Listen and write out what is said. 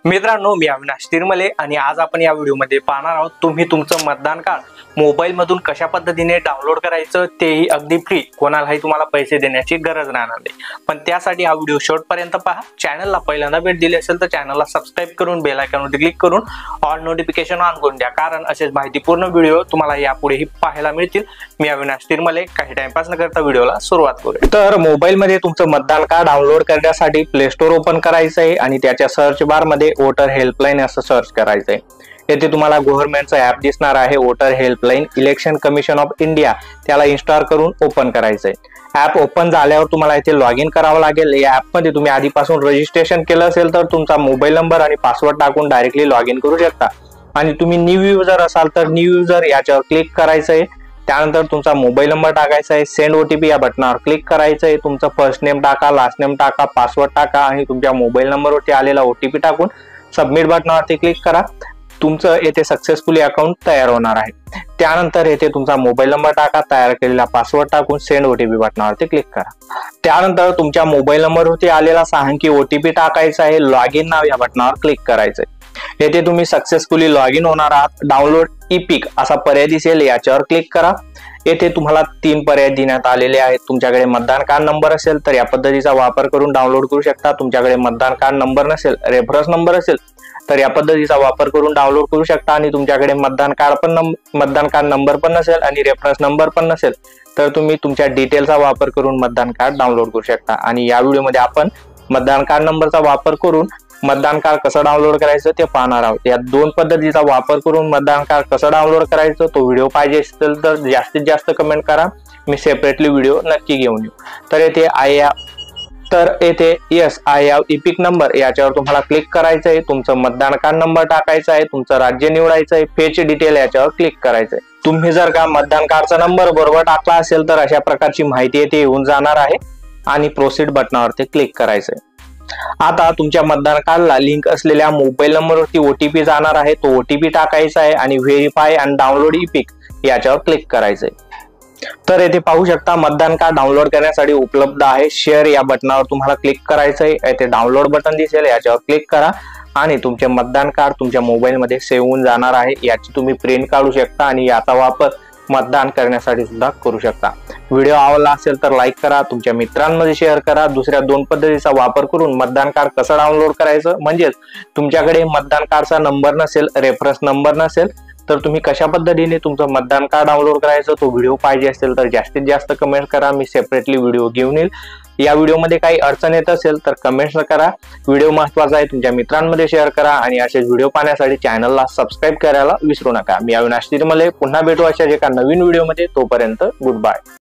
मित्रांनो, मी अविनाश तिरमले आणि आज आपण या व्हिडिओमध्ये पाहणार आहोत तुम्ही तुमचं मतदान कार्ड मोबाईल मधून कशा पद्धतीने डाउनलोड करायचं, तेही अगदी फ्री. कोणालाही तुम्हाला पैसे देण्याची गरज राहणार नाही. पण त्यासाठी हा व्हिडिओ शेवटपर्यंत पहा. चॅनलला पहिल्यांदा भेट दिली असेल तर चॅनलला सबस्क्राइब करून बेल आयकॉनवर क्लिक करून ऑल नोटिफिकेशन ऑन करून द्या, कारण असेच माहितीपूर्ण व्हिडिओ तुम्हाला यापुढेही पाहायला मिळतील. मी अविनाश तिरमले. काही टाइमपास न करता व्हिडिओला सुरुवात करूया. तर मोबाईल मध्ये तुमचं मतदान कार्ड डाउनलोड करण्यासाठी प्ले स्टोर ओपन करायचं आहे आणि त्याच्या सर्च बार मध्ये वोटर हेल्पलाईन असं सर्च करायचं आहे. येथे तुम्हाला गव्हर्नमेंटचं ॲप दिसणार आहे, voter helpline election commission of India. त्याला इन्स्टॉल करून ओपन करायचं आहे. ॲप ओपन झाल्यावर तुम्हाला इथे लॉग इन करावं लागेल. या ॲपमध्ये तुम्ही आधीपासून रजिस्ट्रेशन केलं असेल तर तुमचा मोबाईल नंबर आणि पासवर्ड टाकून डायरेक्टली लॉग इन करू शकता. आणि तुम्ही न्यू युजर असाल तर न्यू युजर याच्यावर क्लिक करायचं आहे. त्यानंतर तुमचा मोबाईल नंबर टाकायचा आहे. सेंड ओटीपी या बटनावर क्लिक करायचं आहे. तुमचं फर्स्ट नेम टाका, लास्ट नेम टाका, पासवर्ड टाका आणि तुमच्या मोबाईल नंबरवरती आलेला ओटीपी टाकून सबमिट बटनावरती क्लिक करा. तुमचं येथे सक्सेसफुली अकाउंट तयार होणार आहे. त्यानंतर येथे तुमचा मोबाईल नंबर टाका, तयार केलेला पासवर्ड टाकून सेंड ओटीपी बटनावरती क्लिक करा. त्यानंतर तुमच्या मोबाईल नंबरवरती आलेला 6 अंकी ओटीपी टाकायचा आहे. लॉग इन नाव या बटनावर क्लिक करायचं आहे. येथे तुम्ही सक्सेसफुली लॉग इन होणार आहात. डाउनलोड ई-पिक असा पर्याय दिसेल, याच्यावर क्लिक करा. येथे तुम्हाला 3 पर्याय देण्यात आलेले आहेत. तुमच्याकडे मतदान कार्ड नंबर असेल तर या पद्धतीचा वापर करून डाउनलोड करू शकता. तुमच्याकडे मतदान कार्ड नंबर नसेल, रेफरन्स नंबर असेल तर या पद्धतीचा वापर करून डाउनलोड करू शकता. आणि तुमच्याकडे मतदान कार्ड नंबर पण नसेल आणि रेफरन्स नंबर पण नसेल तर तुम्ही तुमच्या डिटेलचा वापर करून मतदान कार्ड डाउनलोड करू शकता. आणि या व्हिडिओमध्ये आपण मतदान कार्ड नंबरचा वापर करून मतदान कार्ड कसं डाउनलोड करायचं ते पाहणार आहोत. या 2 पद्धतीचा वापर करून मतदान कार्ड कसं डाउनलोड करायचं तो व्हिडिओ पाहिजे असेल तर जास्तीत जास्त कमेंट करा. मी सेपरेटली व्हिडिओ नक्की घेऊन येऊ. तर येथे येस आय हॅव ई-पिक नंबर याच्यावर तुम्हाला क्लिक करायचं आहे. तुमचं मतदान कार्ड नंबर टाकायचा आहे. तुमचं राज्य निवडायचं आहे. फेच डिटेल याच्यावर क्लिक करायचं आहे. तुम्ही जर का मतदान कार्डचा नंबर बरोबर टाकला असेल तर अशा प्रकारची माहिती येथे येऊन जाणार आहे आणि प्रोसीड बटनावरती क्लिक करायचं आहे. आता तुमच्या मतदान कार्डला लिंक असलेल्या मोबाईल नंबरवरती ओटीपी जाणार आहे. तो ओटीपी टाकायचा आहे आणि व्हेरीफाय आणि डाउनलोड ई-पिक याच्यावर क्लिक करायचं आहे. तर येथे पाहू शकता मतदान कार्ड डाउनलोड करण्यासाठी उपलब्ध आहे. शेअर या बटनावर तुम्हाला क्लिक करायचं आहे. येथे डाउनलोड बटन दिसेल, याच्यावर क्लिक करा आणि तुमचे मतदान कार्ड तुमच्या मोबाईल मध्ये सेव्ह होऊन जाणार आहे. याची तुम्ही प्रिंट काढू शकता आणि याचा वापर मतदान करण्यासाठी सुद्धा करू शकता. व्हिडिओ आवडला असेल तर लाईक करा, तुमच्या मित्रांमध्ये शेअर करा. दुसऱ्या 2 पद्धतीचा वापर करून मतदान कार्ड कसं डाउनलोड करायचं, म्हणजेच तुमच्याकडे मतदान कार्डचा नंबर नसेल, रेफरन्स नंबर नसेल तर तुम्ही कशा पद्धतीने तुमचं मतदान कार्ड डाउनलोड करायचं तो व्हिडिओ पाहिजे असेल तर जास्तीत जास्त कमेंट करा. मी सेपरेटली व्हिडिओ घेऊन येईल. या व्हिडिओमध्ये काही अडचण येत असेल तर कमेंट्स करा. व्हिडिओ महत्त्वाचा आहे, तुमच्या मित्रांमध्ये शेअर करा आणि असेच व्हिडिओ पाहण्यासाठी चॅनलला सबस्क्राईब करायला विसरू नका. मी अविनाश तिरमले. पुन्हा भेटू अशाच एका नवीन व्हिडिओमध्ये. तोपर्यंत गुड बाय.